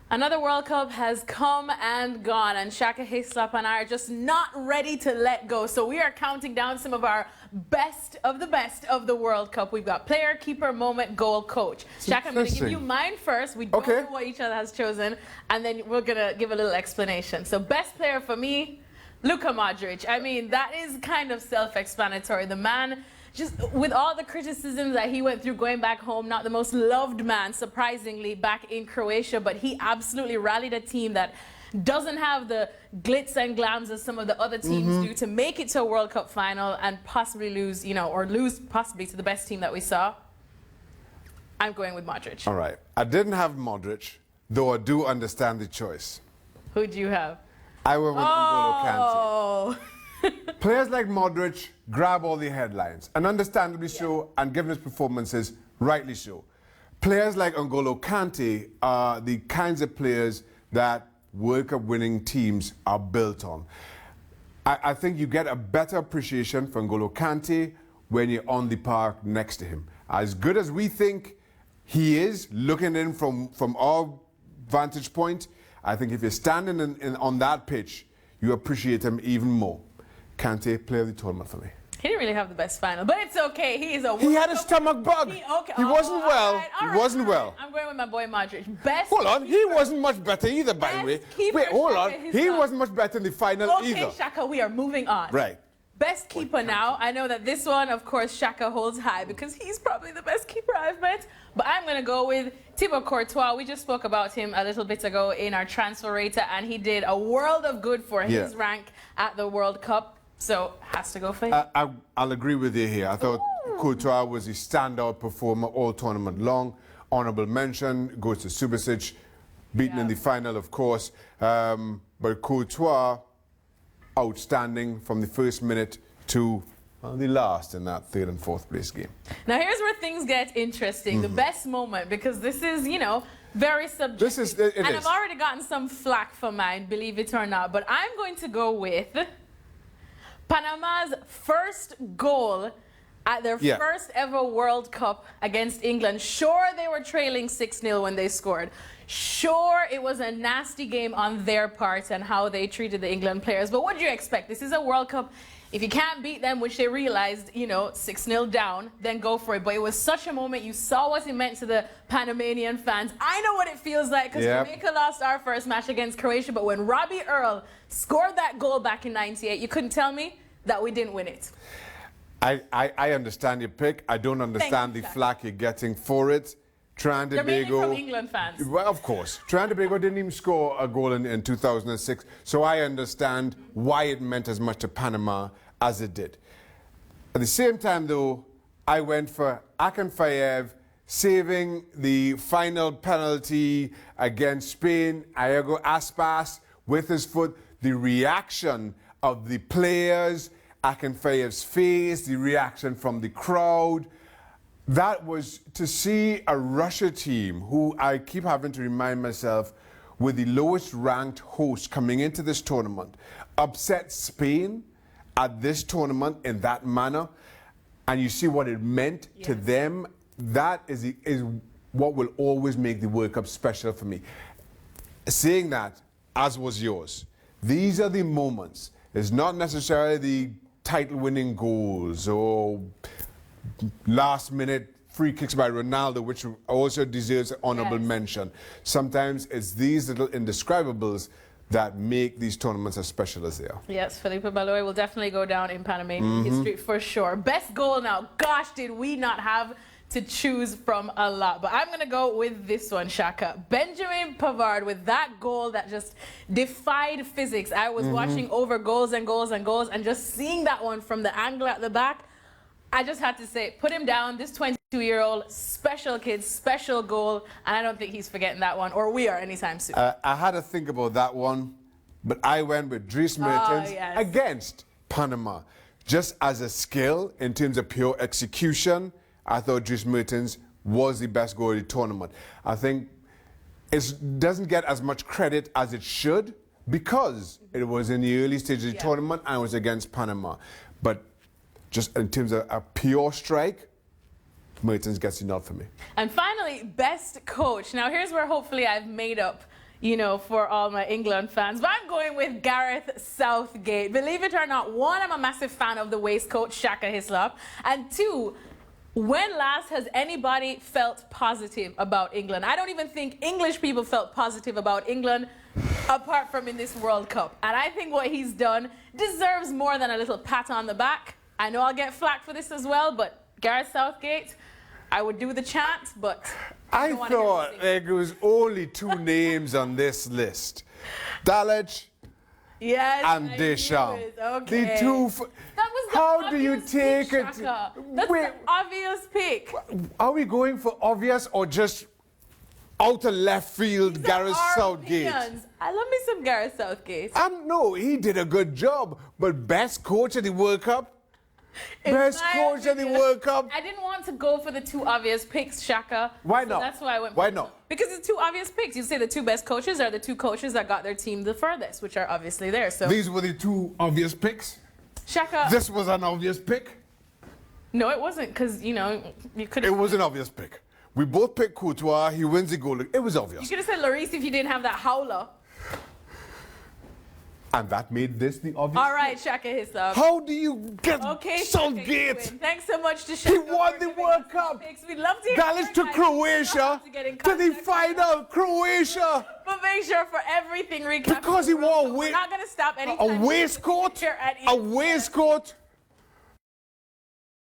Another World Cup has come and gone, and Shaka, Hislop and I are just not ready to let go. So we are counting down some of our best of the World Cup. We've got player, keeper, moment, goal, coach. Shaka, I'm going to give you mine first. We don't know what each other has chosen, and then we're going to give a little explanation. So best player for me, Luka Modric. I mean, that is kind of self-explanatory. The man, just with all the criticisms that he went through going back home, not the most loved man, surprisingly, back in Croatia, but he absolutely rallied a team that doesn't have the glitz and glams as some of the other teams do to make it to a World Cup final and possibly lose, you know, or lose possibly to the best team that we saw. I'm going with Modric. All right. I didn't have Modric, though I do understand the choice. Who do you have? I went with N'Golo Kante. Oh. Players like Modric grab all the headlines, and understandably so, and given his performances, rightly so. Players like N'Golo Kante are the kinds of players that World Cup winning teams are built on. I think you get a better appreciation for N'Golo Kante when you're on the park next to him. As good as we think he is, looking in from our vantage point, I think if you're standing on that pitch, you appreciate him even more. Kante, player of the tournament for me. He didn't really have the best final, but it's okay. He is a. He had a stomach bug. He wasn't well. He wasn't well. I'm going with my boy Modric. Best. Hold on, he wasn't much better either, by the way. Wait, hold on. He wasn't much better in the final either. Okay, Shaka, we are moving on. Right. Best keeper now. I know that this one, of course, Shaka holds high because he's probably the best keeper I've met. But I'm going to go with Thibaut Courtois. We just spoke about him a little bit ago in our transfer rater, and he did a world of good for his rank at the World Cup. So, has to go for him. I'll agree with you here. I thought Courtois was a standout performer all tournament long. Honorable mention goes to Subasic, beaten in the final, of course. But Courtois, outstanding from the first minute to the last in that third and fourth place game. Now, here's where things get interesting. The best moment, because this is, you know, very subjective. I've already gotten some flack for mine, believe it or not. But I'm going to go with Panama's first goal at their first ever World Cup against England. Sure, they were trailing 6-0 when they scored. Sure, it was a nasty game on their part and how they treated the England players. But what do you expect? This is a World Cup. If you can't beat them, which they realized, you know, 6-0 down, then go for it. But it was such a moment. You saw what it meant to the Panamanian fans. I know what it feels like because Jamaica lost our first match against Croatia. But when Robbie Earl scored that goal back in '98, you couldn't tell me that we didn't win it. I understand your pick. I don't understand the flack you're getting for it. Trinidad and Tobago, from England fans. Well, of course. Trinidad and Tobago didn't even score a goal in 2006, so I understand why it meant as much to Panama as it did. At the same time, though, I went for Akinfeev saving the final penalty against Spain. Iago Aspas with his foot. The reaction of the players, Akinfeev's face, the reaction from the crowd. That was to see a Russia team who I keep having to remind myself were the lowest ranked host coming into this tournament, upset Spain at this tournament in that manner, and you see what it meant to them. That is what will always make the World Cup special for me. Saying that, as was yours, these are the moments. It's not necessarily the title-winning goals or last-minute free kicks by Ronaldo, which also deserves honorable mention. Sometimes it's these little indescribables that make these tournaments as special as they are. Yes, Felipe Baloy will definitely go down in Panamanian history for sure. Best goal now. Gosh, did we not have to choose from a lot. But I'm going to go with this one, Shaka. Benjamin Pavard with that goal that just defied physics. I was watching over goals and goals and goals, and just seeing that one from the angle at the back, I just had to say, put him down. This 22-year-old, special kid, special goal, and I don't think he's forgetting that one, or we are anytime soon. I had to think about that one, but I went with Dries Mertens against Panama. Just as a skill, in terms of pure execution, I thought Dries Mertens was the best goal of the tournament. I think it doesn't get as much credit as it should because it was in the early stages of the tournament and it was against Panama. But just in terms of a pure strike, Mertens gets the nod for me. And finally, best coach. Now here's where hopefully I've made up, for all my England fans. But I'm going with Gareth Southgate. Believe it or not, one, I'm a massive fan of the waistcoat, Shaka Hislop. And two, when last has anybody felt positive about England? I don't even think English people felt positive about England apart from in this World Cup. And I think what he's done deserves more than a little pat on the back. I know I'll get flack for this as well, but Gareth Southgate, I would do the chant, but I thought there was only 2 names on this list. Dalic and Deschamps. Okay. The two. That was the How do you take it? Shaka. That's the obvious pick. Are we going for obvious or just out of left field Gareth Southgate? I love me some Gareth Southgate. No, he did a good job, but best coach of the World Cup? Best coach of the World Cup? I didn't want to go for the 2 obvious picks, Shaka. Why not? That's why I went. Why not? Because it's 2 obvious picks. You say the 2 best coaches are the 2 coaches that got their team the furthest, which are obviously there. So these were the 2 obvious picks? Shaka. This was an obvious pick? No, it wasn't, because, you could have... It was an obvious pick. We both picked Courtois. He wins the goal. It was obvious. You could have said Lloris if you didn't have that howler. And that made this the obvious. All right, Shaka Hislop. How do you get Southgate? Thanks so much to Shaka. He won the World Cup. We'd love to Dallas to Croatia. To the final, Croatia. But make sure for everything recap. Because he wore we're not going to stop anytime. A waistcoat. A waistcoat.